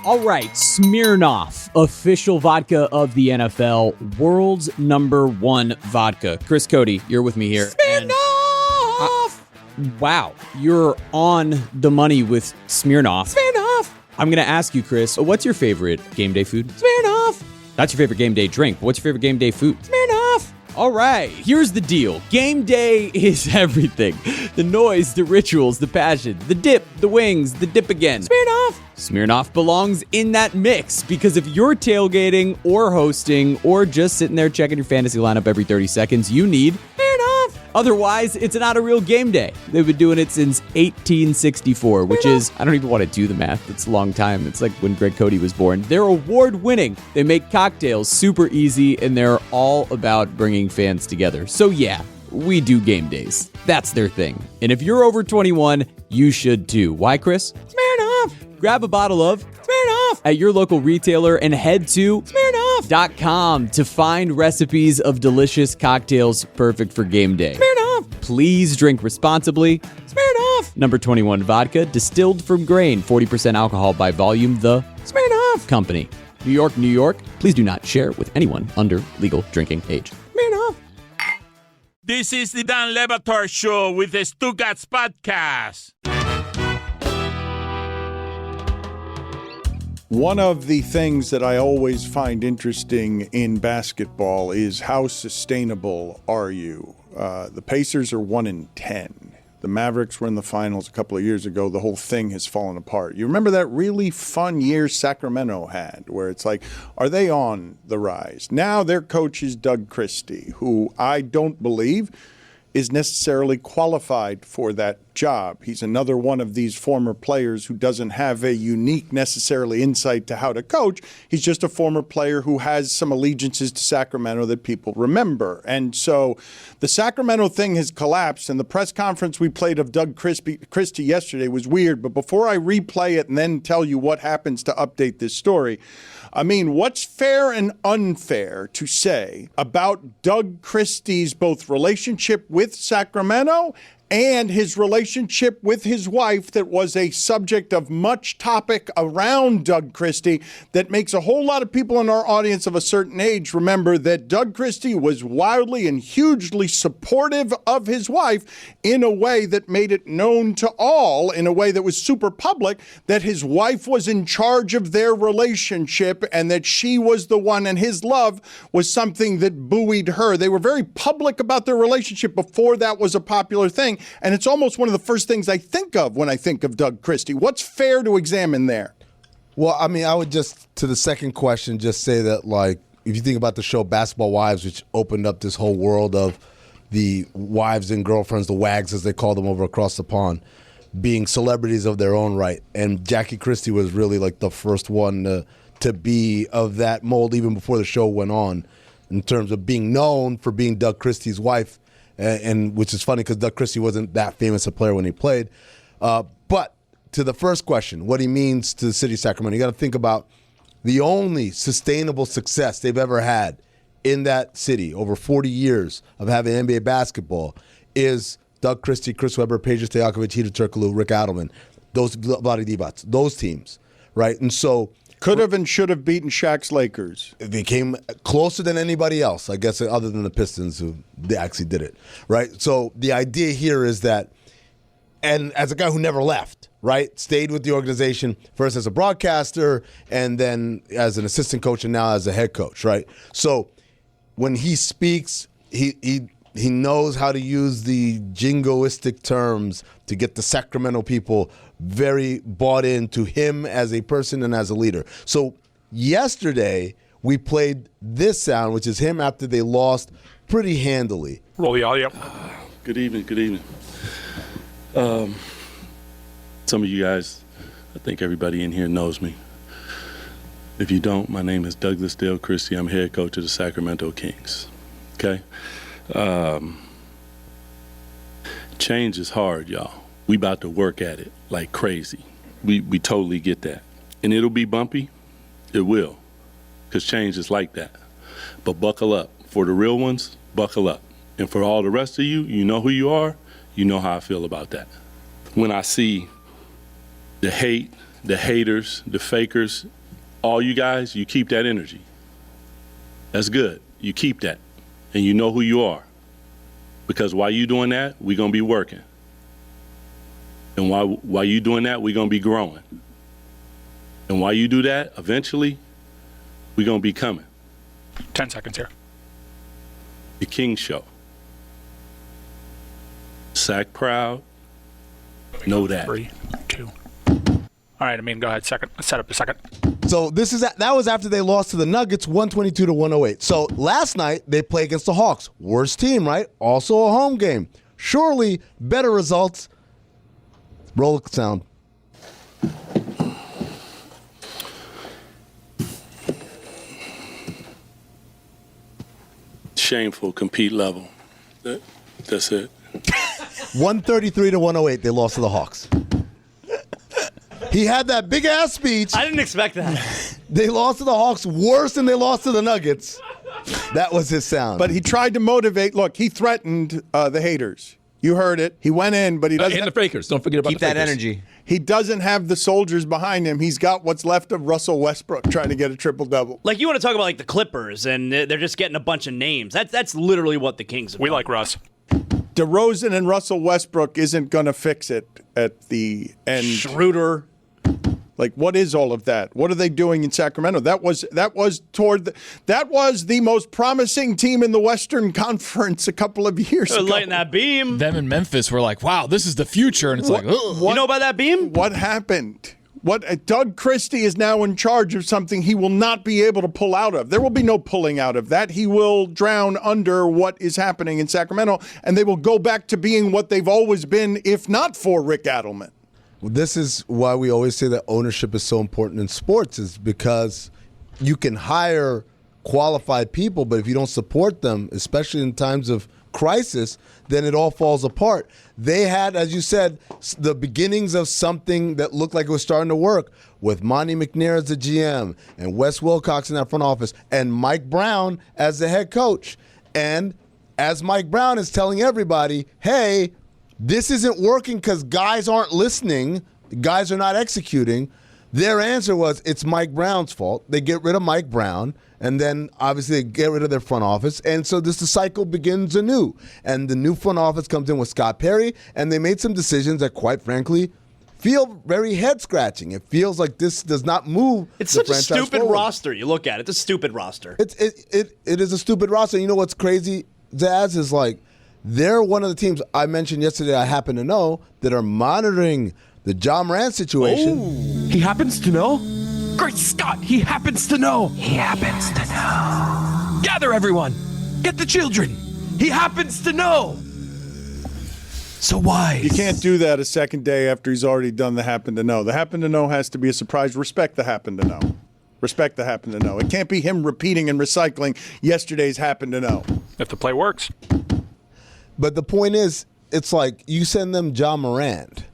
All right, Smirnoff, official vodka of the NFL, world's #1 vodka. Chris Cody, you're with me here. Smirnoff! Wow, you're on the money with Smirnoff. Smirnoff! I'm going to ask you, Chris, what's your favorite game day food? Smirnoff! That's your favorite game day drink. What's your favorite game day food? Smirnoff! All right, here's the deal. Game day is everything. The noise, the rituals, the passion, the dip, the wings, the dip again. Smirnoff! Smirnoff belongs in that mix because if you're tailgating or hosting or just sitting there checking your fantasy lineup every 30 seconds, you need Smirnoff! Otherwise, it's not a real game day. They've been doing it since 1864, which is, I don't even want to do the math. It's a long time. It's like when Greg Cody was born. They're award-winning. They make cocktails super easy, and they're all about bringing fans together. So yeah, we do game days. That's their thing. And if you're over 21, you should too. Why, Chris? Smirnoff! Grab a bottle of Smirnoff! at your local retailer and head to Smirnoff.com to find recipes of delicious cocktails perfect for game day. Smirnoff! Please drink responsibly. Smirnoff! Number 21 vodka, distilled from grain, 40% alcohol by volume, the Smirnoff! Company. New York, New York. Please do not share with anyone under legal drinking age. Smirnoff! This is the Dan Le Batard Show with the Stugotz podcast. One of the things that I always find interesting in basketball is how sustainable are you? The Pacers are 1-10. The Mavericks were in the finals a couple of years ago. The whole thing has fallen apart. You remember that really fun year Sacramento had where it's like, are they on the rise? Now their coach is Doug Christie, who I don't believe is necessarily qualified for that job. He's another one of these former players who doesn't have a unique necessarily insight to how to coach. He's just a former player who has some allegiances to Sacramento that people remember. And so the Sacramento thing has collapsed, and the press conference we played of Doug Christie yesterday was weird. But before I replay it and then tell you what happens to update this story, I mean, what's fair and unfair to say about Doug Christie's both relationship with Sacramento and his relationship with his wife that was a subject of much topic around Doug Christie that makes a whole lot of people in our audience of a certain age remember that Doug Christie was wildly and hugely supportive of his wife in a way that made it known to all, in a way that was super public, that his wife was in charge of their relationship and that she was the one, and his love was something that buoyed her. They were very public about their relationship before that was a popular thing. And it's almost one of the first things I think of when I think of Doug Christie. What's fair to examine there? Well, I mean, I would just, to the second question, just say that, like, if you think about the show Basketball Wives, which opened up this whole world of the wives and girlfriends, the wags as they call them over across the pond, being celebrities of their own right. And Jackie Christie was really like the first one to be of that mold even before the show went on in terms of being known for being Doug Christie's wife. And which is funny because Doug Christie wasn't that famous a player when he played. But to the first question, what he means to the city of Sacramento, you got to think about the only sustainable success they've ever had in that city over 40 years of having NBA basketball is Doug Christie, Chris Webber, Peja Stojakovic, Hedo Turkoglu, Rick Adelman, those Vlade Divac, those teams, right? And so could have and should have beaten Shaq's Lakers. They came closer than anybody else, I guess, other than the Pistons, who they actually did it, right? So the idea here is that, and as a guy who never left, right, stayed with the organization first as a broadcaster and then as an assistant coach and now as a head coach, right? So when he speaks, he knows how to use the jingoistic terms to get the Sacramento people very bought into him as a person and as a leader. So yesterday we played this sound, which is him after they lost pretty handily. Roll the audio. Good evening. Some of you guys, I think everybody in here knows me. If you don't, my name is Douglas Dale Christie. I'm head coach of the Sacramento Kings. Okay? Change is hard, y'all. We about to work at it like crazy. We totally get that. And it'll be bumpy. It will. Because change is like that. But buckle up. For the real ones, buckle up. And for all the rest of you, you know who you are. You know how I feel about that. When I see the hate the haters, the fakers, all you guys, you keep that energy. That's good. You keep that. And you know who you are. Because while you doing that, we're going to be working. And while you doing that, we're going to be growing. And while you do that, eventually, we're going to be coming. 10 seconds here. The King Show. Sack proud. Know that. 3, 2. All right, go ahead. Set up the second. So that was after they lost to the Nuggets 122-108. So last night they play against the Hawks. Worst team, right? Also a home game. Surely better results. Roll the sound. Shameful compete level. That's it. 133-108 they lost to the Hawks. He had that big ass speech. I didn't expect that. They lost to the Hawks worse than they lost to the Nuggets. That was his sound. But he tried to motivate. Look, he threatened the haters. You heard it. He went in, but he doesn't. And the fakers. Don't forget about Keep the that fakers. energy. He doesn't have the soldiers behind him. He's got what's left of Russell Westbrook trying to get a triple-double. Like, you want to talk about, like, the Clippers, and they're just getting a bunch of names. That's literally what the Kings have We done. like Russ. DeRozan and Russell Westbrook isn't going to fix it at the end. Schroeder. Like, what is all of that? What are they doing in Sacramento? That was the most promising team in the Western Conference a couple of years ago. Lighting that beam. Them in Memphis were like, wow, this is the future. And it's like, ugh. You know about that beam? What happened? Doug Christie is now in charge of something he will not be able to pull out of. There will be no pulling out of that. He will drown under what is happening in Sacramento, and they will go back to being what they've always been, if not for Rick Adelman. Well, this is why we always say that ownership is so important in sports, is because you can hire qualified people, but if you don't support them, especially in times of crisis, then it all falls apart. They had, as you said, the beginnings of something that looked like it was starting to work with Monty McNair as the GM and Wes Wilcox in that front office and Mike Brown as the head coach. And as Mike Brown is telling everybody, hey, this isn't working because guys aren't listening, guys are not executing. Their answer was, it's Mike Brown's fault. They get rid of Mike Brown, and then obviously they get rid of their front office. And so the cycle begins anew. And the new front office comes in with Scott Perry, and they made some decisions that, quite frankly, feel very head-scratching. It feels like this does not move It's the such a franchise stupid forward. roster. You look at it. It's a stupid roster. It is a stupid roster. You know what's crazy, Zaz, is like, they're one of the teams I mentioned yesterday I happen to know that are monitoring the Ja Morant situation. He happens to know? Great Scott, he happens to know. He happens to know. Gather everyone. Get the children. He happens to know. So wise. You can't do that a second day after he's already done the happen to know. The happen to know has to be a surprise. Respect the happen to know. Respect the happen to know. It can't be him repeating and recycling yesterday's happen to know. If the play works. But the point is, it's like you send them Ja Morant,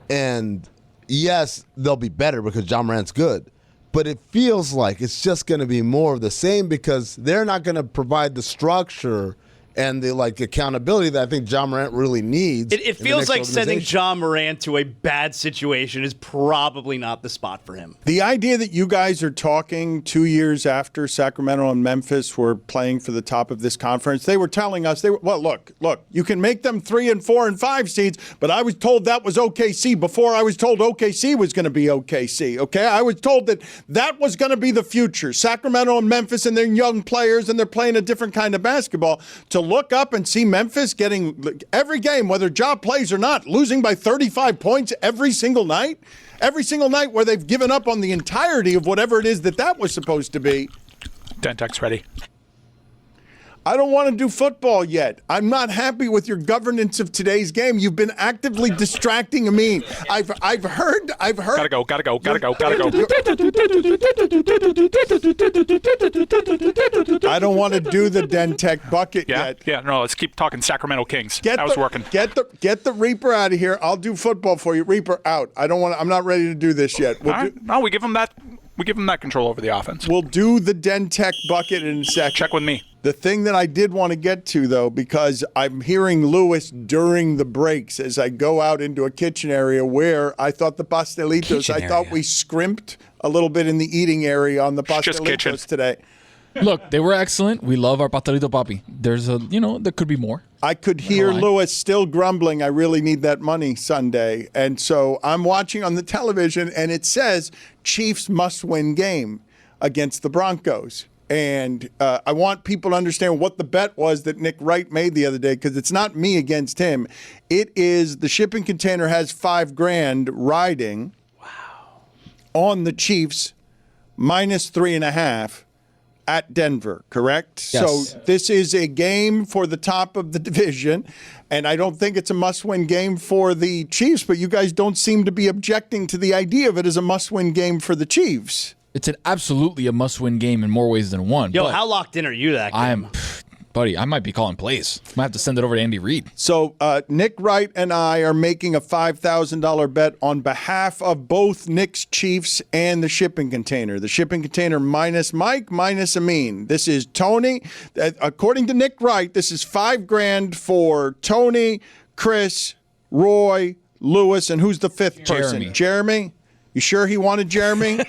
and yes, they'll be better because Ja Morant's good. But it feels like it's just going to be more of the same because they're not going to provide the structure and the accountability that I think Ja Morant really needs. It feels like sending Ja Morant to a bad situation is probably not the spot for him. The idea that you guys are talking 2 years after Sacramento and Memphis were playing for the top of this conference, they were telling us, look, you can make them 3 and 4 and 5 seeds, but I was told that was OKC before I was told OKC was going to be OKC, okay? I was told that was going to be the future. Sacramento and Memphis and their young players, and they're playing a different kind of basketball. To look up and see Memphis getting every game, whether Ja plays or not, losing by 35 points every single night where they've given up on the entirety of whatever it is that was supposed to be. Dentek's ready. I don't want to do football yet. I'm not happy with your governance of today's game. You've been actively distracting me. I've heard. Gotta go. I don't want to do the Dentek bucket yet. Yeah, no, let's keep talking Sacramento Kings. That was working. Get the Reaper out of here. I'll do football for you. Reaper out. I'm not ready to do this yet. All right. No, we give them that control over the offense. We'll do the Dentek bucket in a second. Check with me. The thing that I did want to get to, though, because I'm hearing Lewis during the breaks as I go out into a kitchen area where I thought the pastelitos, I thought we scrimped a little bit in the eating area on the pastelitos today. Look, they were excellent. We love our pastelito papi. There's there could be more. I could hear Lewis still grumbling, I really need that money Sunday. And so I'm watching on the television, and it says Chiefs must-win game against the Broncos. And I want people to understand what the bet was that Nick Wright made the other day, because it's not me against him. It is the shipping container has $5,000 riding on the Chiefs minus 3.5 at Denver, correct? Yes. So this is a game for the top of the division, and I don't think it's a must-win game for the Chiefs, but you guys don't seem to be objecting to the idea of it as a must-win game for the Chiefs. It's absolutely a must-win game in more ways than one. Yo, but how locked in are you that game? Buddy, I might be calling plays. Might have to send it over to Andy Reid. So Nick Wright and I are making a $5,000 bet on behalf of both Nick's Chiefs and the shipping container. The shipping container minus Mike, minus Amin. This is Tony. According to Nick Wright, this is $5,000 for Tony, Chris, Roy, Lewis, and who's the fifth person? Jeremy? You sure he wanted Jeremy?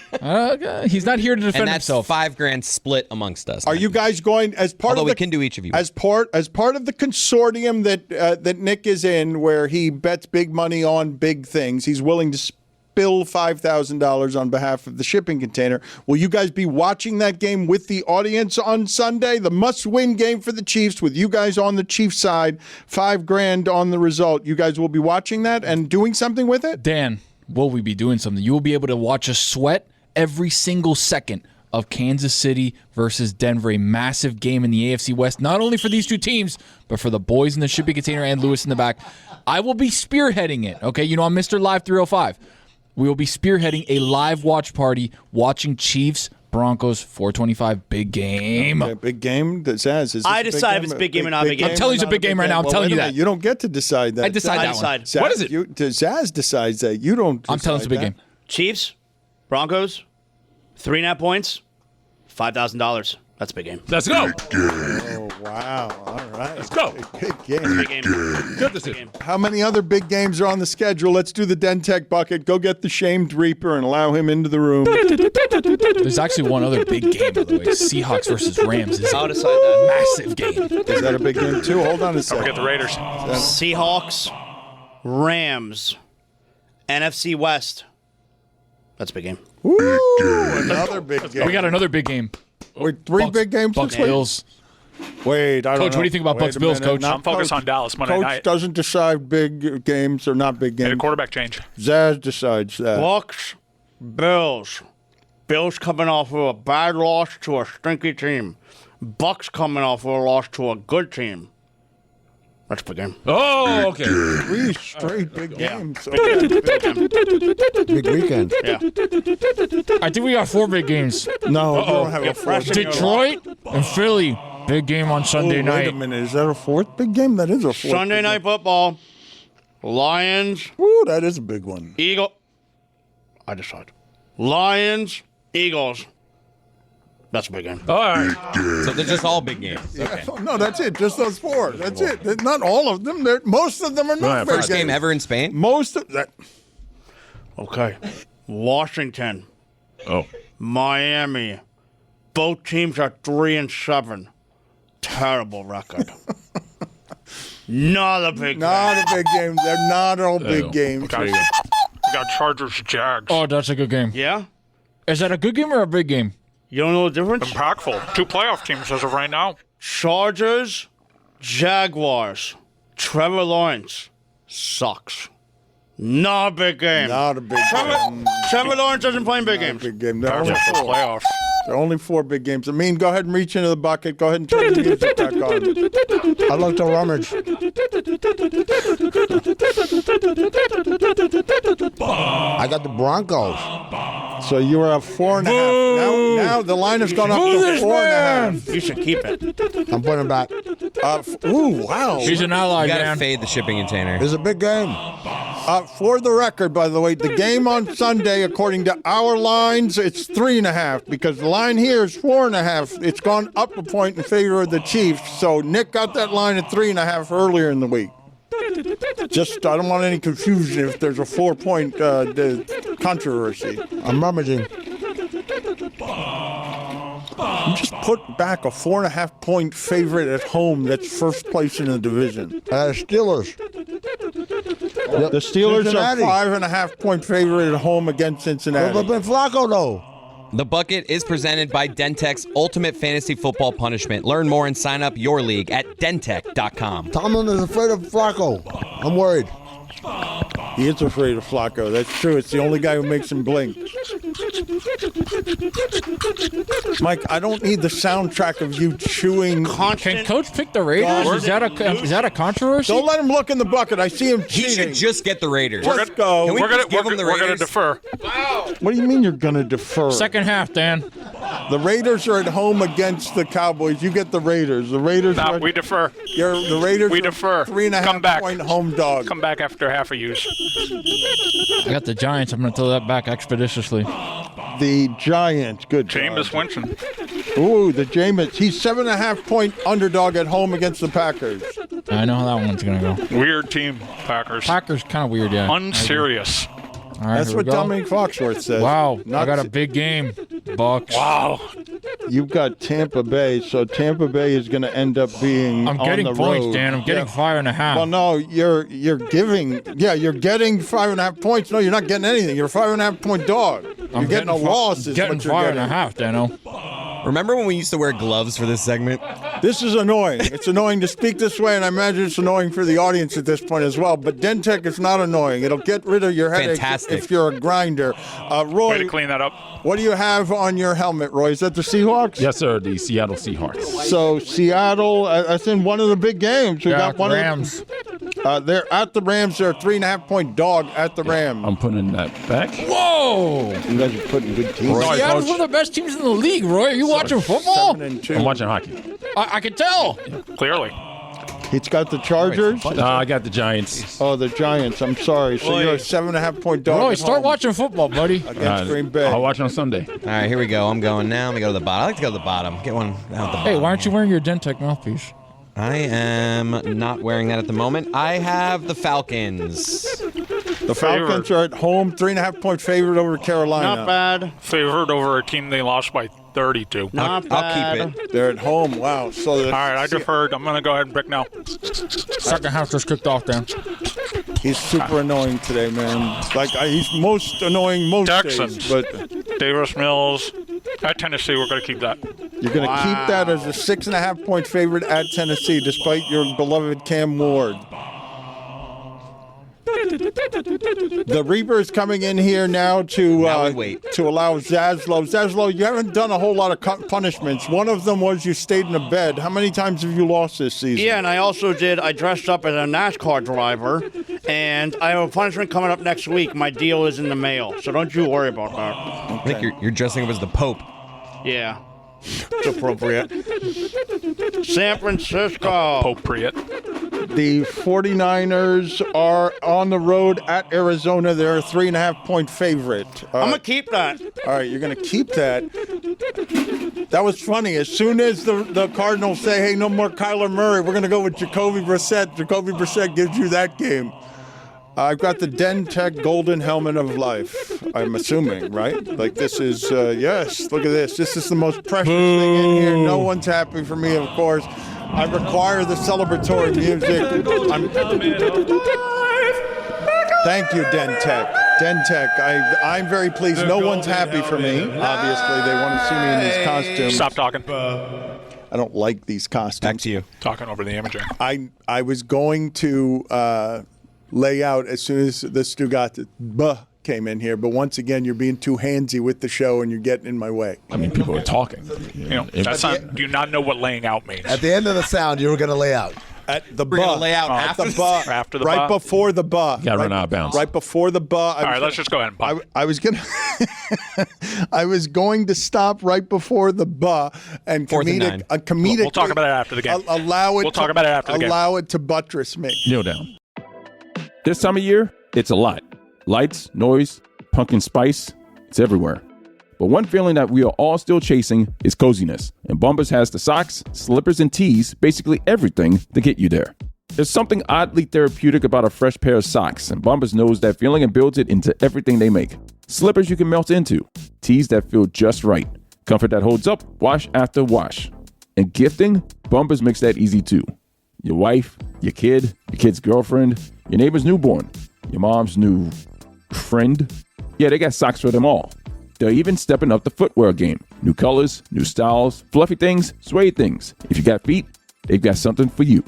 He's not here to defend and that's himself. $5,000 split amongst us. Are you guys going as part Although of the? We can do each of you as part of the consortium that Nick is in, where he bets big money on big things. He's willing to spill $5,000 on behalf of the shipping container. Will you guys be watching that game with the audience on Sunday? The must-win game for the Chiefs, with you guys on the Chiefs side, $5,000 on the result. You guys will be watching that and doing something with it? Dan, will we be doing something? You will be able to watch us sweat every single second of Kansas City versus Denver, a massive game in the AFC West, not only for these two teams, but for the boys in the shipping container and Lewis in the back. I will be spearheading it, okay? You know, I'm Mr. Live 305. We will be spearheading a live watch party watching Chiefs Broncos 425 big game. Okay, big game. Zaz, I decide if it's big game or not big game. I'm telling you it's a big game right now. I'm telling you that. You don't get to decide that. I decide that one. Zaz, What is it? Zaz decides that. You don't. I'm telling you it's a big game. Chiefs, Broncos, 3.5 points, $5,000. That's a big game. Let's go. Oh, wow. All right. Let's go. Big game. Big game. Good decision. How many other big games are on the schedule? Let's do the Dentech bucket. Go get the shamed Reaper and allow him into the room. There's actually one other big game, by the way. Seahawks versus Rams is I'll decide that. massive game. Is that a big game, too? Hold on a Don't second. forget the Raiders. Seahawks, Rams, NFC West. That's a big game. Woo, another big game. We got another big game. Wait, three big games Bucks this week? Bills. Wait, I don't know. Coach, what do you think about Wait Bucks a Bills, minute. Coach? Not I'm focused on Dallas Monday Coach night. doesn't decide big games or not big Get a games. quarterback change. Zaz decides that. Bucks, Bills. Bills coming off of a bad loss to a stinky team. Bucks coming off of a loss to a good team. That's a big game. Oh, okay. Three straight big games. Big weekend. Yeah. I think we got 4 big games. No, we don't have a Get fourth. fresh in your Detroit and Philly. Big game on Sunday Wait night. a minute. Is that a fourth big game? That is a fourth. Sunday big night football. Lions, game. Woo, that is a big one. Eagle. I decide. Lions, Eagles. That's a big game. All right. So they're just all big games. Okay. No, that's it. Just those 4. That's it. Not all of them. Most of them are not big First game games. ever in Spain? Most of that. Okay. Washington, Oh. Miami. Both teams are 3-7. Terrible record. Not a big game. Not a big game. They're not all big games. Okay. We got Chargers, Jags. Oh, that's a good game. Yeah? Is that a good game or a big game? You don't know the difference? Impactful. 2 playoff teams as of right now. Chargers, Jaguars. Trevor Lawrence sucks. Not a big game. Not a big game. Trevor Lawrence doesn't play in big games. Big game. There are only Powerful 4. playoffs. There are only 4 big games. I mean, go ahead and reach into the bucket. Go ahead and turn the music back on. I like to rummage. I got the Broncos. So you were at 4.5. Now the line has gone up to 4.5. You should keep it. I'm putting it back. Ooh, wow. He's an ally, You got to man. fade the shipping container. It's a big game. For the record, by the way, the game on Sunday, according to our lines, it's 3.5 because the line here is 4.5. It's gone up a point in favor of the Chiefs. So Nick got that line at 3.5 earlier in the week. Just, I don't want any confusion if there's a 4-point controversy. I'm rummaging. You just put back a 4.5-point favorite at home that's first place in the division. Steelers. The Steelers Cincinnati. are 5.5-point favorite at home against Cincinnati. But Ben Flacco, though. The Bucket is presented by Dentech's Ultimate Fantasy Football Punishment. Learn more and sign up your league at dentech.com. Tomlin is afraid of Flacco. I'm worried. He is afraid of Flacco. That's true. It's the only guy who makes him blink. Mike, I don't need the soundtrack of you chewing. Can Coach pick the Raiders? Is that a controversy? Don't let him look in the bucket. I see him cheating. He should just get the Raiders. Let's go. We're going to defer. What do you mean you're going to defer? Second half, Dan. The Raiders are at home against the Cowboys. You get the Raiders. The Raiders. No, we defer. The Raiders. We defer. 3.5-point home dog. Come back after half a use. I got the Giants. I'm going to throw that back expeditiously. The Giants. Good. Jameis Winston. Ooh, the Jameis. He's 7.5-point underdog at home against the Packers. I know how that one's going to go. Weird team, Packers. Packers kind of weird, yeah. Unserious. All right, That's what Dominic Foxworth says. Wow, I got a big game, Bucks. Wow. You've got Tampa Bay, so Tampa Bay is going to end up being I'm getting on the points, road. Dan. I'm getting 5.5. Well, no, you're getting 5.5 points. No, you're not getting anything. You're a 5.5-point dog. You're getting a loss. Is getting what you're 5.5, Dano. Remember when we used to wear gloves for this segment? This is annoying. It's annoying to speak this way, and I imagine it's annoying for the audience at this point as well. But Dentech is not annoying. It'll get rid of your headache if you're a grinder. Roy, way to clean that up. What do you have on your helmet, Roy? Is that the Seahawks? Yes, sir. The Seattle Seahawks. So Seattle, that's in one of the big games. We got one Rams. They're at the Rams. They're a 3.5-point dog at the Rams. I'm putting that back. Whoa! You guys are putting good teams. Seattle's one of the best teams in the league, Roy. Are you watching football? 7-2. I'm watching hockey. I can tell. Clearly. He's got the Chargers. I got the Giants. Oh, the Giants. I'm sorry. So you're a 7.5-point dog. Roy, at start home watching football, buddy. against Green Bay. I'll watch on Sunday. All right, here we go. I'm going now. Let me go to the bottom. I like to go to the bottom. Get one out the bottom. Hey, why aren't you wearing your Dentech mouthpiece? I am not wearing that at the moment. I have the Falcons. The Falcons are at home, 3.5-point favorite over Carolina. Not bad. Favored over a team they lost by 32. Not bad. I'll keep it. They're at home. Wow. So All right, I deferred. I'm going to go ahead and pick now. Second half just kicked off, Dan. he's super annoying today, man. Like he's most annoying most Texans. days. But Davis Mills at Tennessee. We're going to keep that. you're going to keep that as a 6.5-point favorite at Tennessee, despite your beloved Cam Ward. The Reaper is coming in here now to Now we wait. to allow Zaslow. Zaslow, you haven't done a whole lot of punishments. One of them was you stayed in a bed. How many times have you lost this season? Yeah, and I also I dressed up as a NASCAR driver, and I have a punishment coming up next week. My deal is in the mail, so don't you worry about that. I think you're dressing up as the Pope. Yeah, it's appropriate. San Francisco. Appropriate. The 49ers are on the road at Arizona. They're a 3.5-point favorite. I'm going to keep that. All right, you're going to keep that. That was funny. As soon as the Cardinals say, hey, no more Kyler Murray, we're going to go with Jacoby Brissett. Jacoby Brissett gives you that game. I've got the Dentech Golden Helmet of Life, I'm assuming, right? Like this is, yes, look at this. This is the most precious thing in here. No one's happy for me, of course. I require the celebratory music. Thank you, Dentech. Dentech, I'm very pleased. No one's happy for me. Obviously, they want to see me in these costumes. Stop talking. I don't like these costumes. Back to you. Talking over the imaging. I was going to lay out as soon as the Stugotz came in here, but once again, you're being too handsy with the show and you're getting in my way. I mean, people are talking. You know, that's not. Do you not know what laying out means? At the end of the sound, you were going to lay out. At the We're gonna lay out at after the the- after the right ba. before the ba. Gotta run out of bounds. Right before the ba. All right, let's just go ahead and pump. I was gonna. I was going to stop right before the ba and Fourth and comedic. We'll talk about it after the game. Allow it. We'll talk about it after the game. Allow it to buttress me. Kneel down. This time of year, It's a lot. Lights, noise, pumpkin spice, it's everywhere. But one feeling that we are all still chasing is coziness. And Bombas has the socks, slippers, and tees, basically everything to get you there. There's something oddly therapeutic about a fresh pair of socks, and Bombas knows that feeling and builds it into everything they make. Slippers you can melt into, tees that feel just right, comfort that holds up wash after wash. And gifting, Bombas makes that easy too. Your wife, your kid's girlfriend, your neighbor's newborn, your mom's new friend. Yeah, they got socks for them all. They're even stepping up the footwear game. New colors, new styles, fluffy things, suede things. If you got feet, they've got something for you.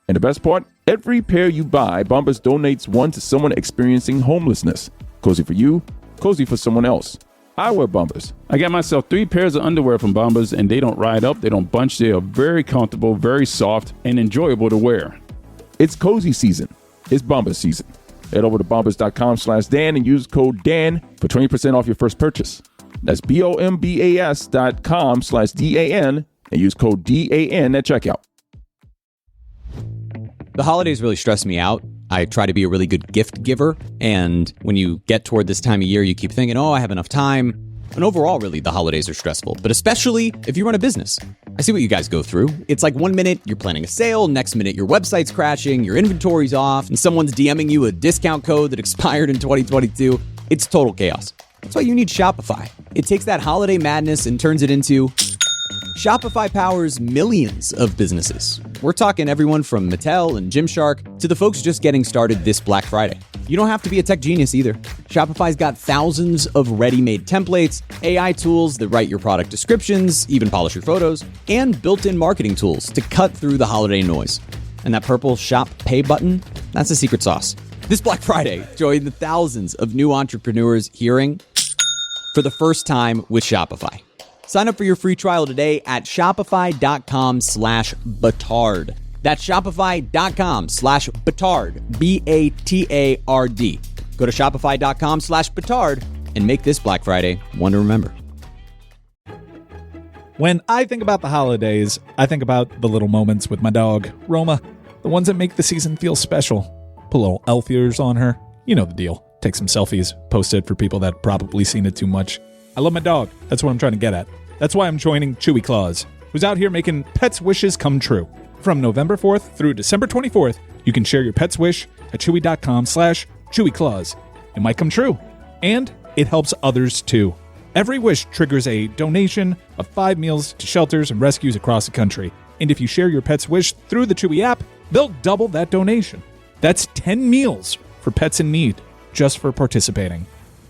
And the best part, every pair you buy, Bombas donates one to someone experiencing homelessness. Cozy for you, cozy for someone else. I wear Bombas. I got myself 3 pairs of underwear from Bombas, and they don't ride up, they don't bunch, they are very comfortable, very soft, and enjoyable to wear. It's cozy season. It's Bombas season. Head over to bombas.com/Dan and use code DAN for 20% off your first purchase. That's BOMBAS.com/DAN and use code DAN at checkout. The holidays really stress me out. I try to be a really good gift giver. And when you get toward this time of year, you keep thinking, I have enough time. And overall, really, the holidays are stressful, but especially if you run a business. I see what you guys go through. It's like one minute you're planning a sale, next minute your website's crashing, your inventory's off, and someone's DMing you a discount code that expired in 2022. It's total chaos. That's why you need Shopify. It takes that holiday madness and turns it into... Shopify powers millions of businesses. We're talking everyone from Mattel and Gymshark to the folks just getting started this Black Friday. You don't have to be a tech genius either. Shopify's got thousands of ready-made templates, AI tools that write your product descriptions, even polish your photos, and built-in marketing tools to cut through the holiday noise. And that purple Shop Pay button, that's the secret sauce. This Black Friday, join the thousands of new entrepreneurs hearing for the first time with Shopify. Sign up for your free trial today at shopify.com/Batard. That's shopify.com/Batard, BATARD. Go to shopify.com/Batard and make this Black Friday one to remember. When I think about the holidays, I think about the little moments with my dog, Roma, the ones that make the season feel special. Put little elf ears on her. You know the deal. Take some selfies, post it for people that probably seen it too much. I love my dog. That's what I'm trying to get at. That's why I'm joining Chewy Claus, who's out here making pets' wishes come true. From November 4th through December 24th, you can share your pet's wish at chewy.com/ChewyClaus. It might come true, and it helps others too. Every wish triggers a donation of 5 meals to shelters and rescues across the country. And if you share your pet's wish through the Chewy app, they'll double that donation. That's 10 meals for pets in need, just for participating.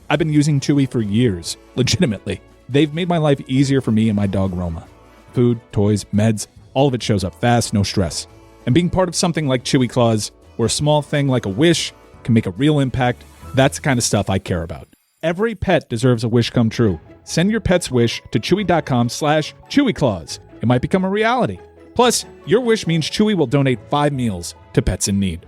I've been using Chewy for years, legitimately. They've made my life easier for me and my dog Roma. Food, toys, meds, all of it shows up fast, no stress. And being part of something like Chewy Claus, where a small thing like a wish can make a real impact, that's the kind of stuff I care about. Every pet deserves a wish come true. Send your pet's wish to chewy.com/ChewyClaus. It might become a reality. Plus, your wish means Chewy will donate 5 meals to pets in need.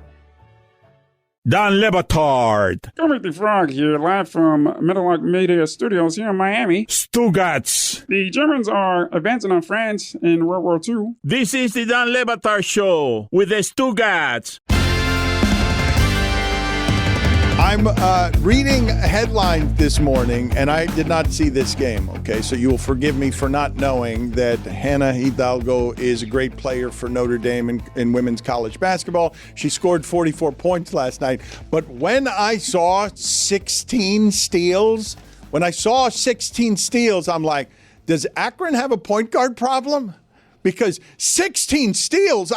Dan Le Batard. Kermit the Frog here, live from Middle Rock Media Studios here in Miami. Stugotz. The Germans are advancing on France in World War II. This is the Dan Le Batard Show with the Stugotz. I'm reading headlines this morning, and I did not see this game, okay? So you will forgive me for not knowing that Hannah Hidalgo is a great player for Notre Dame in women's college basketball. She scored 44 points last night. But when I saw 16 steals, I'm like, does Akron have a point guard problem? Because 16 steals,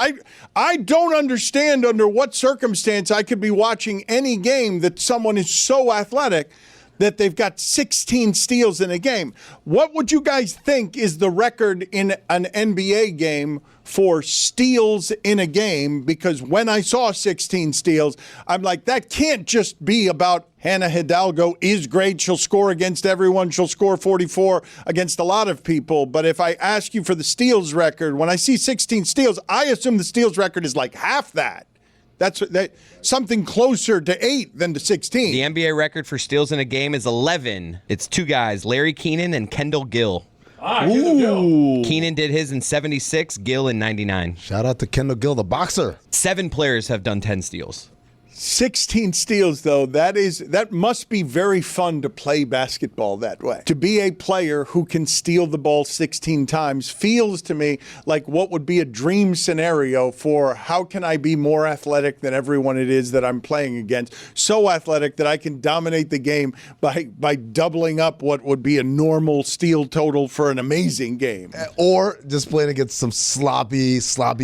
I don't understand under what circumstance I could be watching any game that someone is so athletic that they've got 16 steals in a game. What would you guys think is the record in an NBA game for steals in a game? Because when I saw 16 steals, I'm like, that can't just be about Hannah Hidalgo is great. She'll score against everyone. She'll score 44 against a lot of people. But if I ask you for the steals record, when I see 16 steals, I assume the steals record is like half that. That's something closer to 8 than to 16. The NBA record for steals in a game is 11. It's 2 guys, Larry Keenan and Kendall Gill. Ooh. Keenan did his in 76, Gill in 99. Shout out to Kendall Gill, the boxer. 7 players have done 10 steals. 16 steals, though, that must be very fun to play basketball that way. To be a player who can steal the ball 16 times feels to me like what would be a dream scenario for how can I be more athletic than everyone it is that I'm playing against, so athletic that I can dominate the game by doubling up what would be a normal steal total for an amazing game. Or just playing against some sloppy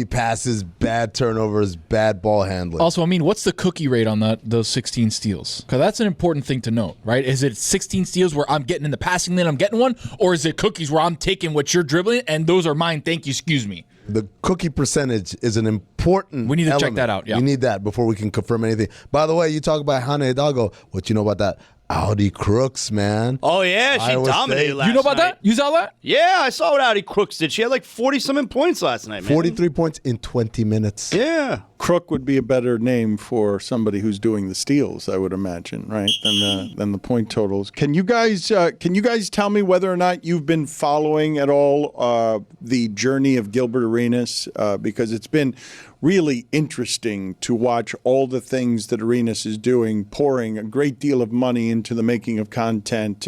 passes, bad turnovers, bad ball handling. Also, I mean, what's the cookie rate on those 16 steals? Because that's an important thing to note, right? Is it 16 steals where I'm getting in the passing lane, I'm getting one, or is it cookies where I'm taking what you're dribbling and those are mine? Thank you, excuse me. The cookie percentage is an important. We need to element. check that out. Yeah, we need that before we can confirm anything. By the way, you talk about Hannah Hidalgo. What you know about that? Audi Crooks, man. Oh, yeah, she dominated last night. You know about that? You saw that? Yeah, I saw what Audi Crooks did. She had like 40-something points last night, man. 43 points in 20 minutes. Yeah. Crook would be a better name for somebody who's doing the steals, I would imagine, right? Than the point totals. Can you guys tell me whether or not you've been following at all the journey of Gilbert Arenas? Because it's been really interesting to watch all the things that Arenas is doing, pouring a great deal of money into the making of content.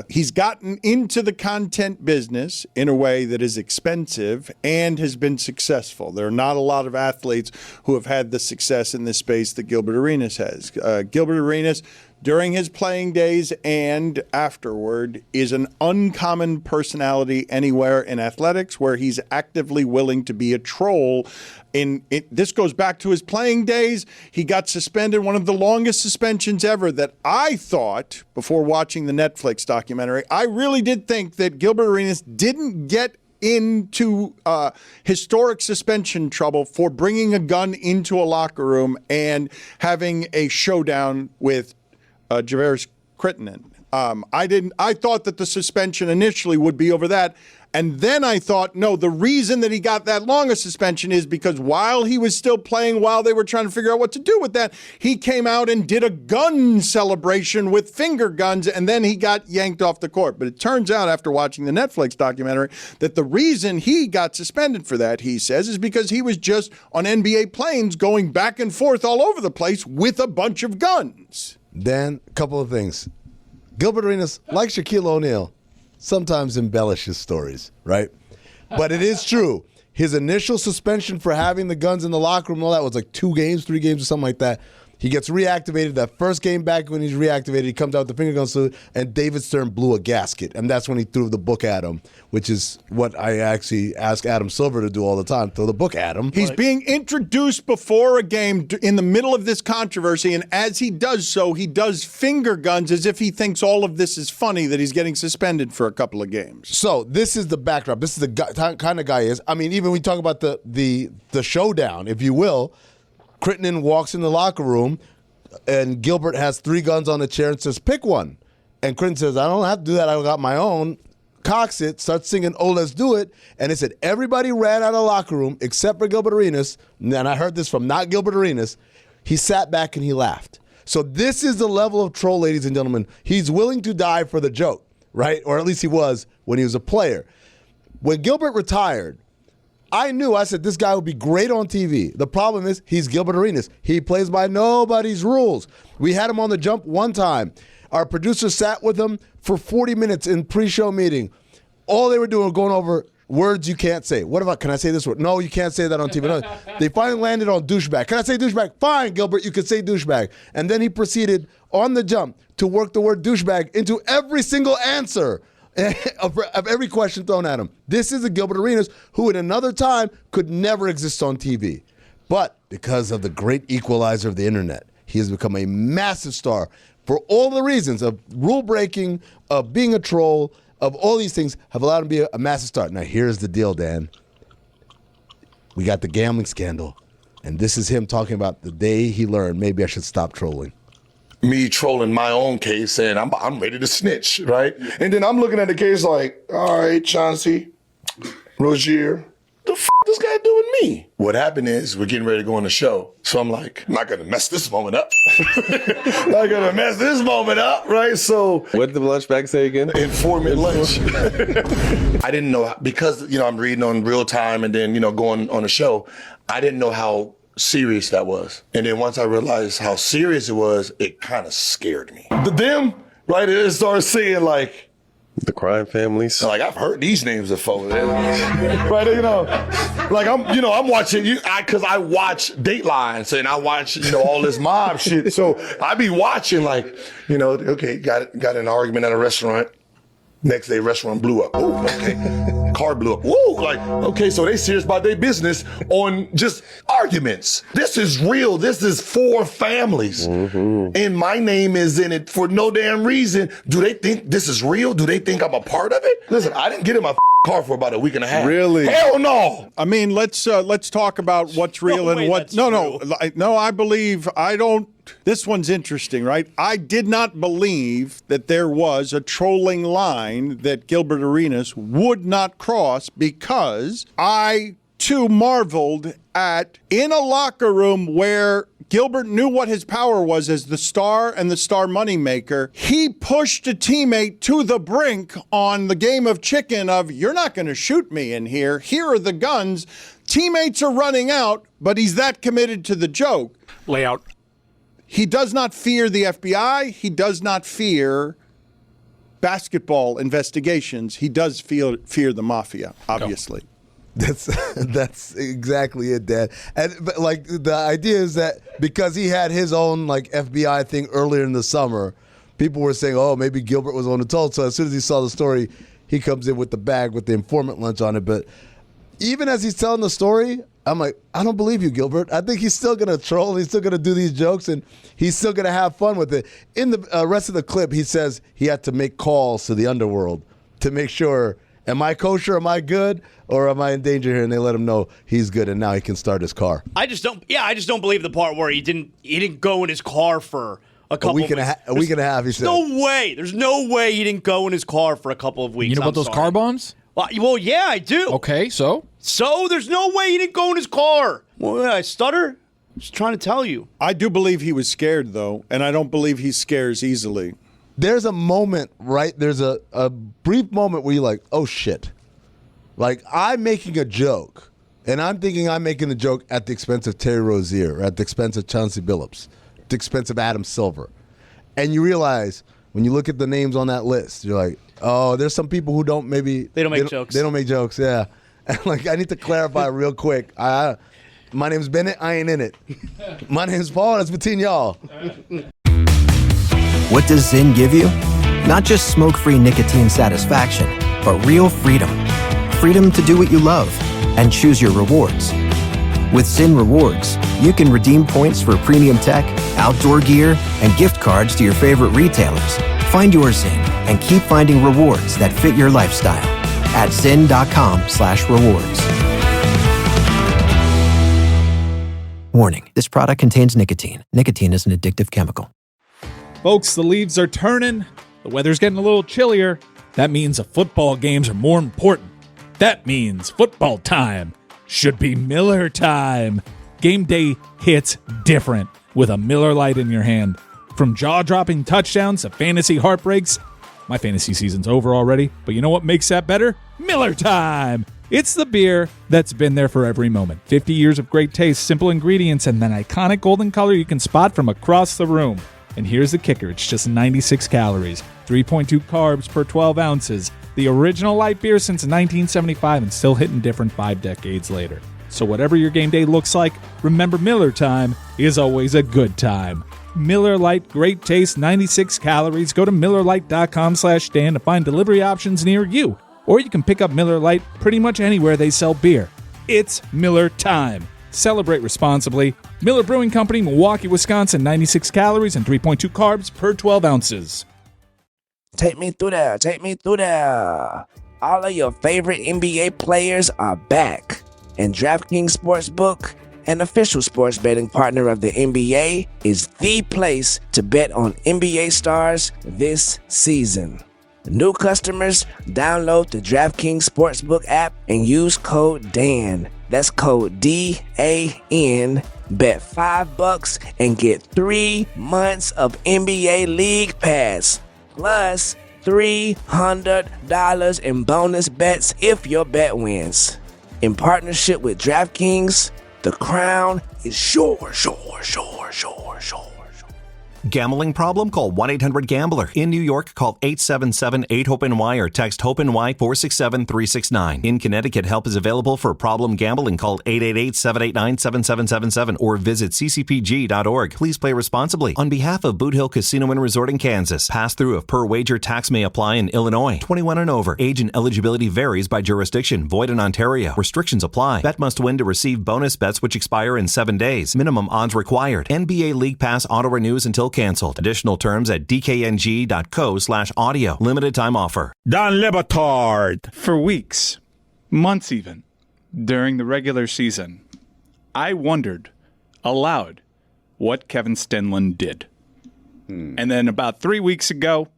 He's gotten into the content business in a way that is expensive and has been successful. There are not a lot of athletes who have had the success in this space that Gilbert Arenas has. Gilbert Arenas, during his playing days and afterward, is an uncommon personality anywhere in athletics where he's actively willing to be a troll. This goes back to his playing days. He got suspended, one of the longest suspensions ever that I thought, before watching the Netflix documentary, I really did think that Gilbert Arenas didn't get into historic suspension trouble for bringing a gun into a locker room and having a showdown with Javaris Crittenden. I thought that the suspension initially would be over that. And then I thought, no, the reason that he got that long a suspension is because while he was still playing, while they were trying to figure out what to do with that, he came out and did a gun celebration with finger guns, and then he got yanked off the court. But it turns out, after watching the Netflix documentary, that the reason he got suspended for that, he says, is because he was just on NBA planes going back and forth all over the place with a bunch of guns. Dan, a couple of things. Gilbert Arenas, like Shaquille O'Neal, sometimes embellishes stories, right? But it is true. His initial suspension for having the guns in the locker room and all that was like 2 games, 3 games, or something like that. He gets reactivated. That first game back when he's reactivated, he comes out with the finger gun salute, and David Stern blew a gasket. And that's when he threw the book at him, which is what I actually ask Adam Silver to do all the time, throw the book at him. He's being introduced before a game in the middle of this controversy, and as he does so, he does finger guns as if he thinks all of this is funny, that he's getting suspended for a couple of games. So this is the backdrop. This is the kind of guy he is. I mean, even we talk about the showdown, if you will. Crittenden walks in the locker room, and Gilbert has 3 guns on the chair and says, pick one. And Crittenden says, I don't have to do that. I got my own. Cocks it, starts singing, oh, let's do it. And it said everybody ran out of the locker room except for Gilbert Arenas. And I heard this from not Gilbert Arenas. He sat back and he laughed. So this is the level of troll, ladies and gentlemen. He's willing to die for the joke, right? Or at least he was when he was a player. When Gilbert retired, I said, this guy would be great on TV. The problem is he's Gilbert Arenas. He plays by nobody's rules. We had him on the jump one time. Our producer sat with him for 40 minutes in pre-show meeting. All they were doing was going over words you can't say. What about, can I say this word? No, you can't say that on TV. No. They finally landed on douchebag. Can I say douchebag? Fine, Gilbert, you can say douchebag. And then he proceeded on the jump to work the word douchebag into every single answer of every question thrown at him. This is a Gilbert Arenas who at another time could never exist on TV. But because of the great equalizer of the internet, he has become a massive star for all the reasons of rule breaking, of being a troll, of all these things have allowed him to be a massive star. Now here's the deal, Dan. We got the gambling scandal, and this is him talking about the day he learned maybe I should stop trolling. Me trolling my own case saying I'm ready to snitch, right? And then I'm looking at the case like, all right, Chauncey, Rozier, the f*** this guy doing me? What happened is we're getting ready to go on the show. So I'm like, I'm not going to mess this moment up. Not going to mess this moment up, right? So what did the lunch bag say again? Informant lunch. I didn't know, because, I'm reading on real time and then, going on the show, I didn't know how serious that was. And then once I realized how serious it was, it kind of scared me. Them, right, it started saying like, the crime families. Like, I've heard these names before. Right, you know, like I'm watching because I watch Dateline, and I watch, all this mob shit. So I be watching like, okay, got an argument at a restaurant. Next day, restaurant blew up. Oh, okay. Car blew up. Woo! Like, okay, so they serious about their business on just arguments. This is real. This is for families. Mm-hmm. And my name is in it for no damn reason. Do they think this is real? Do they think I'm a part of it? Listen, I didn't get in my car for about a week and a half. Really? Hell no. I mean, let's talk about what's real and what. No, I believe I don't. This one's interesting, right? I did not believe that there was a trolling line that Gilbert Arenas would not cross, because I too marveled at, in a locker room where Gilbert knew what his power was as the star and the star moneymaker, he pushed a teammate to the brink on the game of chicken of, you're not going to shoot me in here. Here are the guns. Teammates are running out, but he's that committed to the joke. Layout. He does not fear the FBI. He does not fear basketball investigations. He does fear the mafia, obviously. That's exactly it, Dad. And like the idea is that because he had his own like FBI thing earlier in the summer, people were saying, "Oh, maybe Gilbert was on the toll." So as soon as he saw the story, he comes in with the bag with the informant lunch on it. But even as he's telling the story, I'm like, I don't believe you, Gilbert. I think he's still going to troll. He's still going to do these jokes, and he's still going to have fun with it. In the rest of the clip, he says he had to make calls to the underworld to make sure, am I kosher, am I good, or am I in danger here? And they let him know he's good, and now he can start his car. I just don't believe the part where he didn't go in his car for a couple week and a half, he said. No way. There's no way he didn't go in his car for a couple of weeks. You know about those car bombs? Well, yeah, I do. Okay, so? So there's no way he didn't go in his car. Well, I stutter? Just trying to tell you. I do believe he was scared, though, and I don't believe he scares easily. There's a moment, right? There's a brief moment where you're like, oh, shit. Like, I'm making a joke, and I'm thinking I'm making the joke at the expense of Terry Rozier, at the expense of Chauncey Billups, at the expense of Adam Silver. And you realize, when you look at the names on that list, you're like, oh, there's some people who don't make jokes. They don't make jokes, yeah. And like, I need to clarify real quick. My name's Bennett. I ain't in it. My name's Paul. That's between y'all. What does Zyn give you? Not just smoke-free nicotine satisfaction, but real freedom. Freedom to do what you love and choose your rewards. With Zyn Rewards, you can redeem points for premium tech, outdoor gear, and gift cards to your favorite retailers. Find your Zyn and keep finding rewards that fit your lifestyle at zyn.com/rewards. Warning, this product contains nicotine. Nicotine is an addictive chemical. Folks, the leaves are turning. The weather's getting a little chillier. That means the football games are more important. That means football time should be Miller time. Game day hits different with a Miller Lite in your hand. From jaw-dropping touchdowns to fantasy heartbreaks, my fantasy season's over already, but you know what makes that better? Miller time! It's the beer that's been there for every moment. 50 years of great taste, simple ingredients, and that iconic golden color you can spot from across the room. And here's the kicker, it's just 96 calories, 3.2 carbs per 12 ounces. The original light beer since 1975 and still hitting different 5 decades later. So whatever your game day looks like, remember Miller time is always a good time. Miller Lite, great taste, 96 calories. Go to MillerLite.com/Dan to find delivery options near you. Or you can pick up Miller Lite pretty much anywhere they sell beer. It's Miller time. Celebrate responsibly. Miller Brewing Company, Milwaukee, Wisconsin, 96 calories and 3.2 carbs per 12 ounces. Take me through there. All of your favorite NBA players are back. And DraftKings Sportsbook, an official sports betting partner of the NBA, is the place to bet on NBA stars this season. New customers, download the DraftKings Sportsbook app and use code DAN. That's code DAN. Bet $5 and get 3 months of NBA League Pass. Plus $300 in bonus bets if your bet wins. In partnership with DraftKings, The crown is yours. Gambling problem? Call 1-800-GAMBLER. In New York, call 877-8-HOPE-NY or text HOPE-NY 467-369. In Connecticut, help is available for problem gambling. Call 888-789-7777 or visit ccpg.org. Please play responsibly. On behalf of Boot Hill Casino and Resort in Kansas, pass-through of per-wager tax may apply in Illinois. 21 and over. Age and eligibility varies by jurisdiction. Void in Ontario. Restrictions apply. Bet must win to receive bonus bets which expire in 7 days. Minimum odds required. NBA League Pass auto-renews until canceled. Additional terms at dkng.co/audio. Limited time offer. Dan Le Batard. For weeks, months even, during the regular season, I wondered aloud what Kevin Stenlund did. And then about 3 weeks ago,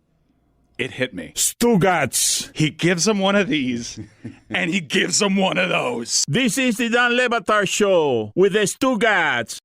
it hit me. Stugotz. He gives him one of these, and he gives him one of those. This is the Dan Le Batard Show with the Stugotz.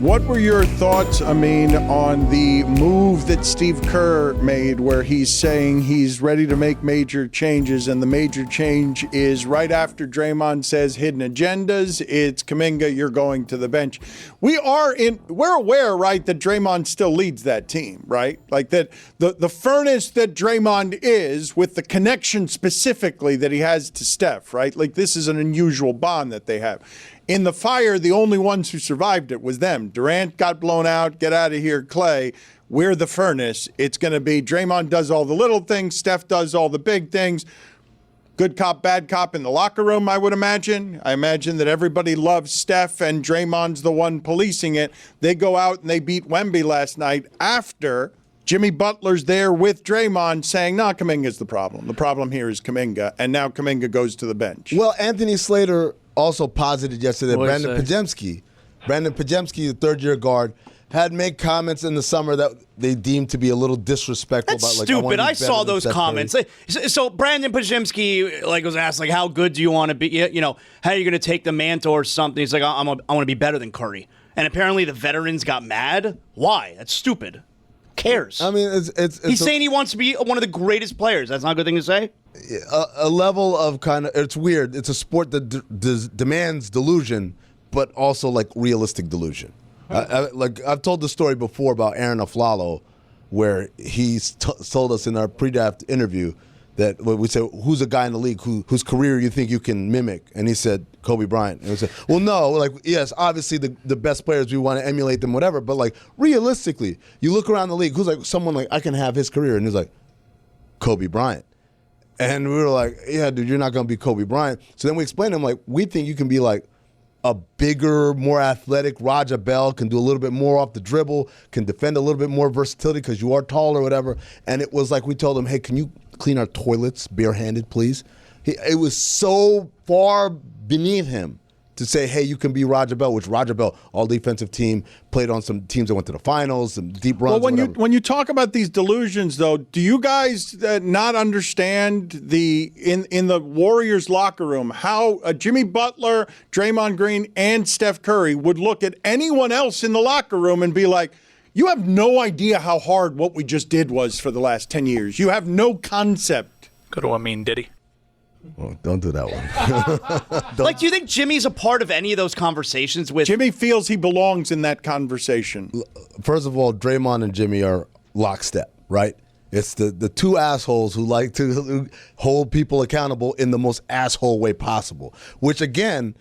What were your thoughts, Amin, on the move that Steve Kerr made where he's saying he's ready to make major changes, and the major change is right after Draymond says hidden agendas, it's Kuminga, you're going to the bench. We're aware, right, that Draymond still leads that team, right? Like that the furnace that Draymond is with the connection specifically that he has to Steph, right? Like this is an unusual bond that they have. In the fire, the only ones who survived it was them. Durant got blown out. Get out of here, Clay. We're the furnace. It's going to be Draymond does all the little things. Steph does all the big things. Good cop, bad cop in the locker room, I would imagine. I imagine that everybody loves Steph and Draymond's the one policing it. They go out and they beat Wemby last night after Jimmy Butler's there with Draymond saying, no, Kuminga's the problem. The problem here is Kuminga. And now Kuminga goes to the bench. Well, Anthony Slater also posited yesterday Brandon Podziemski, the third-year guard, had made comments in the summer that they deemed to be a little disrespectful. That's about, stupid. I saw those comments. So Brandon Podziemski was asked, how good do you want to be? You know, how are you going to take the mantle or something? He's like, I want to be better than Curry. And apparently the veterans got mad. Why? That's stupid. Who cares? I mean, he's saying he wants to be one of the greatest players. That's not a good thing to say. A level of it's weird. It's a sport that demands delusion, but also like realistic delusion. I've told the story before about Aaron Aflalo, where he's told us in our pre-draft interview that we said, who's a guy in the league whose career you think you can mimic? And he said, Kobe Bryant. And we said, well, no, yes, obviously the best players, we want to emulate them, whatever. But realistically, you look around the league, who's someone I can have his career? And he's like, Kobe Bryant. And we were like, yeah, dude, you're not going to be Kobe Bryant. So then we explained to him, we think you can be a bigger, more athletic Raja Bell, can do a little bit more off the dribble, can defend a little bit more versatility because you are tall or whatever. And it was we told him, hey, can you clean our toilets barehanded, please? It was so far beneath him to say, hey, you can be Raja Bell, which Raja Bell, all defensive team, played on some teams that went to the finals, some deep runs. Well, when you talk about these delusions, though, do you guys not understand in the Warriors locker room how Jimmy Butler, Draymond Green, and Steph Curry would look at anyone else in the locker room and be like, you have no idea how hard what we just did was for the last 10 years. You have no concept. Go to Amin Diddy. Well, don't do that one. Do you think Jimmy's a part of any of those conversations with? Jimmy feels he belongs in that conversation. First of all, Draymond and Jimmy are lockstep, right? It's the two assholes who like to hold people accountable in the most asshole way possible, which again,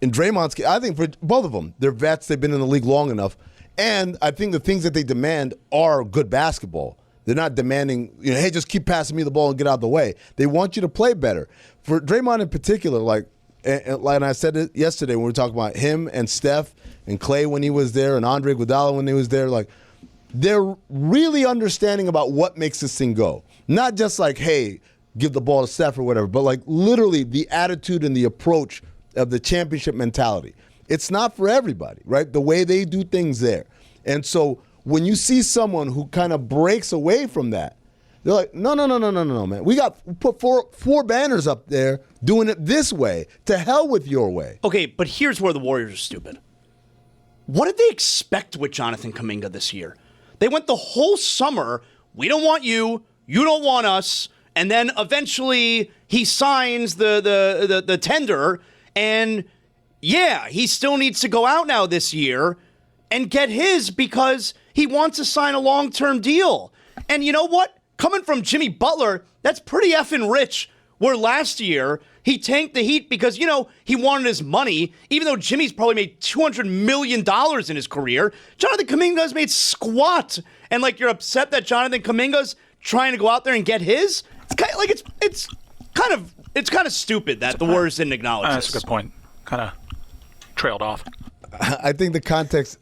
in Draymond's case, I think for both of them, they're vets, they've been in the league long enough, and I think the things that they demand are good basketball. They're not demanding, hey, just keep passing me the ball and get out of the way. They want you to play better. For Draymond in particular, and I said it yesterday when we were talking about him and Steph and Clay when he was there and Andre Iguodala when he was there, they're really understanding about what makes this thing go. Not just hey, give the ball to Steph or whatever, but literally the attitude and the approach of the championship mentality. It's not for everybody, right? The way they do things there. And so when you see someone who kind of breaks away from that, they're like, no, man. We put four banners up there doing it this way. To hell with your way. Okay, but here's where the Warriors are stupid. What did they expect with Jonathan Kuminga this year? They went the whole summer, we don't want you, you don't want us. And then eventually he signs the tender, and he still needs to go out now this year and get his because he wants to sign a long-term deal. And you know what? Coming from Jimmy Butler, that's pretty effing rich. Where last year he tanked the Heat because, he wanted his money, even though Jimmy's probably made $200 million in his career. Jonathan Kuminga's made squat. And you're upset that Jonathan Kuminga's trying to go out there and get his? It's kind of stupid that the Warriors didn't acknowledge That's this. a good point. Kind of trailed off. I think the context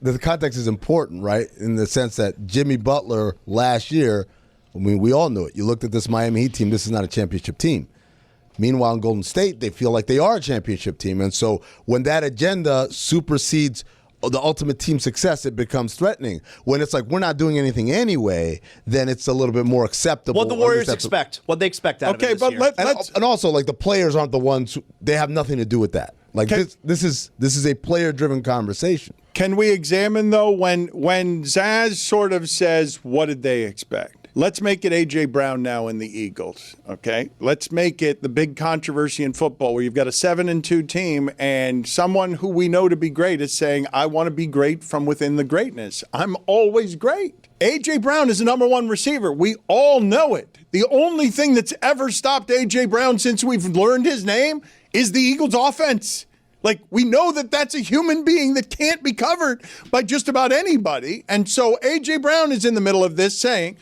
is important, right? In the sense that Jimmy Butler last year, we all knew it. You looked at this Miami Heat team, this is not a championship team. Meanwhile, in Golden State, they feel like they are a championship team. And so when that agenda supersedes the ultimate team success, it becomes threatening. When it's we're not doing anything anyway, then it's a little bit more acceptable. What the Warriors expect. What they expect out of it this year. And also, the players aren't the ones they have nothing to do with that. This is a player-driven conversation. Can we examine, though, when Zaz sort of says, what did they expect? Let's make it A.J. Brown now in the Eagles, okay? Let's make it the big controversy in football where you've got a 7-2 team and someone who we know to be great is saying, I want to be great from within the greatness. I'm always great. A.J. Brown is the number one receiver. We all know it. The only thing that's ever stopped A.J. Brown since we've learned his name is the Eagles' offense. We know that that's a human being that can't be covered by just about anybody. And so A.J. Brown is in the middle of this saying,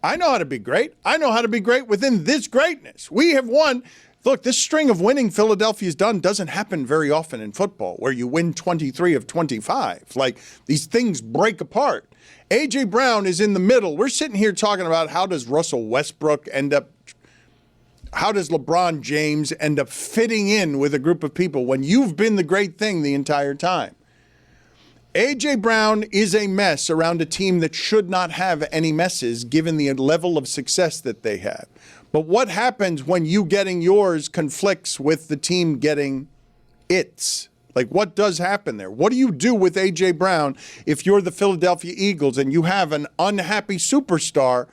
I know how to be great. I know how to be great within this greatness. We have won. Look, this string of winning Philadelphia's done doesn't happen very often in football where you win 23 of 25. These things break apart. A.J. Brown is in the middle. We're sitting here talking about how does Russell Westbrook how does LeBron James end up fitting in with a group of people when you've been the great thing the entire time? A.J. Brown is a mess around a team that should not have any messes given the level of success that they have. But what happens when you getting yours conflicts with the team getting its? What does happen there? What do you do with A.J. Brown if you're the Philadelphia Eagles and you have an unhappy superstar,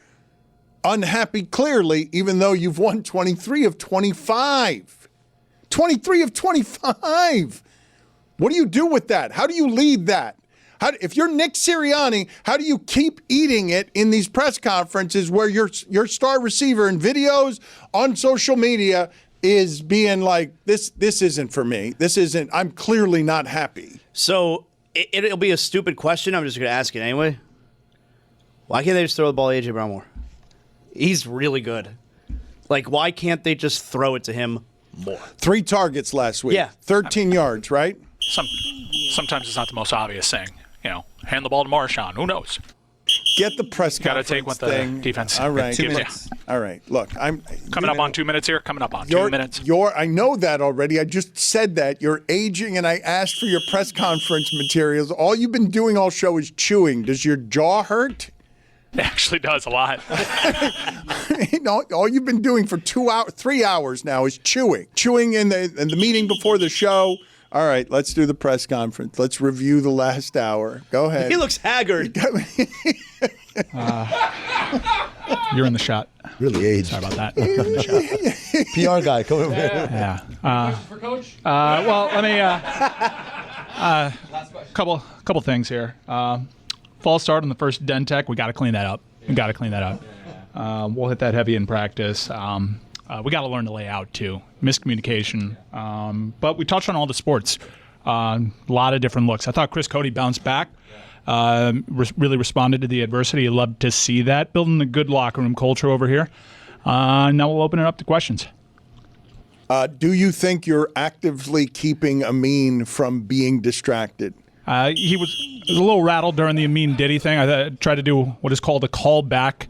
unhappy clearly, even though you've won 23 of 25? 23 of 25! What do you do with that? How do you lead that? If you're Nick Sirianni, how do you keep eating it in these press conferences where your star receiver in videos on social media is being this isn't for me. I'm clearly not happy. So it'll be a stupid question. I'm just going to ask it anyway. Why can't they just throw the ball to A.J. Brown more? He's really good. Why can't they just throw it to him more? 3 targets last week. Yeah. 13 yards, right? Sometimes it's not the most obvious thing. Hand the ball to Marshawn. Who knows? Get the press conference. Got to take what the defense. All right. 2 minutes. All right. Look, I'm coming up on 2 minutes here. Coming up on 2 minutes. I know that already. I just said that. You're aging, and I asked for your press conference materials. All you've been doing all show is chewing. Does your jaw hurt? It actually does a lot. All you've been doing for 3 hours now is chewing. Chewing in the meeting before the show. All right, let's do the press conference. Let's review the last hour. Go ahead. He looks haggard. You're in the shot. Really aged. Sorry about that. You're in the shot. PR guy, come over here. Yeah. For Coach? Well, let me. Couple things here. False start on the first Dentech. We got to clean that up. We'll hit that heavy in practice. We got to learn to lay out too. Miscommunication. But we touched on all the sports. A lot of different looks. I thought Chris Cody bounced back. Really responded to the adversity. I love to see that. Building a good locker room culture over here. Now we'll open it up to questions. Do you think you're actively keeping Amin from being distracted? He was a little rattled during the Amin Diddy thing. I tried to do what is called a callback.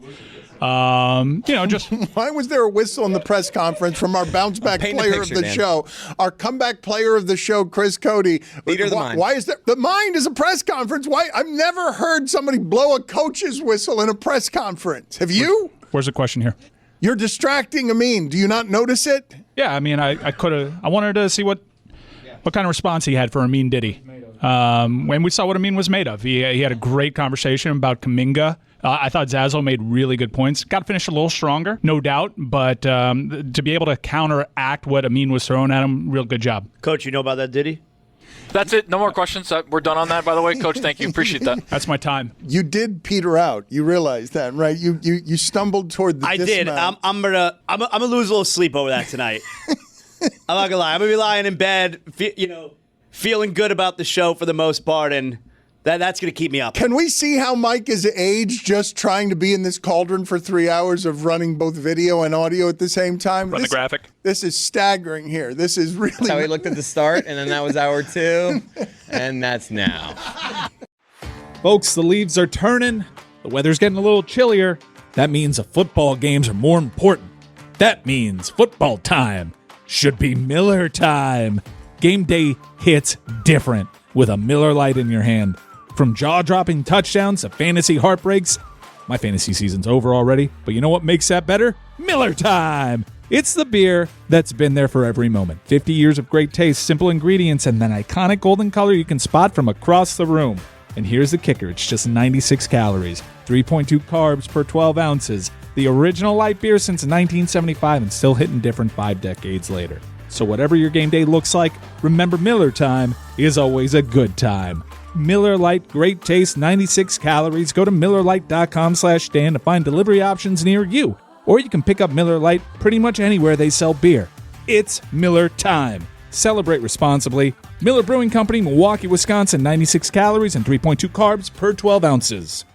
Just why was there a whistle in the press conference from our bounce back player of the show, our comeback player of the show, Chris Cody? Leader of the mind. Why is there the mind is a press conference? Why? I've never heard somebody blow a coach's whistle in a press conference. Have you? Where's the question here? You're distracting Amin. Do you not notice it? Yeah, I mean, I could have. I wanted to see what kind of response he had for Amin Diddy. when we saw what Amin was made of. He had a great conversation about Kuminga. I thought Zazzle made really good points. Got to finish a little stronger, no doubt, but to be able to counteract what Amin was throwing at him, real good job. Coach, you know about that, did he? That's it. No more questions. We're done on that, by the way. Coach, thank you. Appreciate that. That's my time. You did peter out. You realize that, right? You stumbled toward the I dismount. did. I'm gonna lose a little sleep over that tonight. I'm not gonna lie. I'm gonna be lying in bed, feeling good about the show for the most part, and that's gonna keep me up. Can we see how Mike is aged just trying to be in this cauldron for 3 hours of running both video and audio at the same time? Run the graphic. This is staggering here. This is really... That's how he looked at the start, and then that was hour 2, and that's now. Folks, the leaves are turning. The weather's getting a little chillier. That means the football games are more important. That means football time should be Miller time. Game day hits different with a Miller Lite in your hand. From jaw-dropping touchdowns to fantasy heartbreaks, my fantasy season's over already, but you know what makes that better? Miller time! It's the beer that's been there for every moment. 50 years of great taste, simple ingredients, and that iconic golden color you can spot from across the room. And here's the kicker, it's just 96 calories, 3.2 carbs per 12 ounces, the original light beer since 1975 and still hitting different 5 decades later. So whatever your game day looks like, remember Miller time is always a good time. Miller Lite, great taste, 96 calories. Go to MillerLite.com/Dan to find delivery options near you. Or you can pick up Miller Lite pretty much anywhere they sell beer. It's Miller time. Celebrate responsibly. Miller Brewing Company, Milwaukee, Wisconsin, 96 calories and 3.2 carbs per 12 ounces.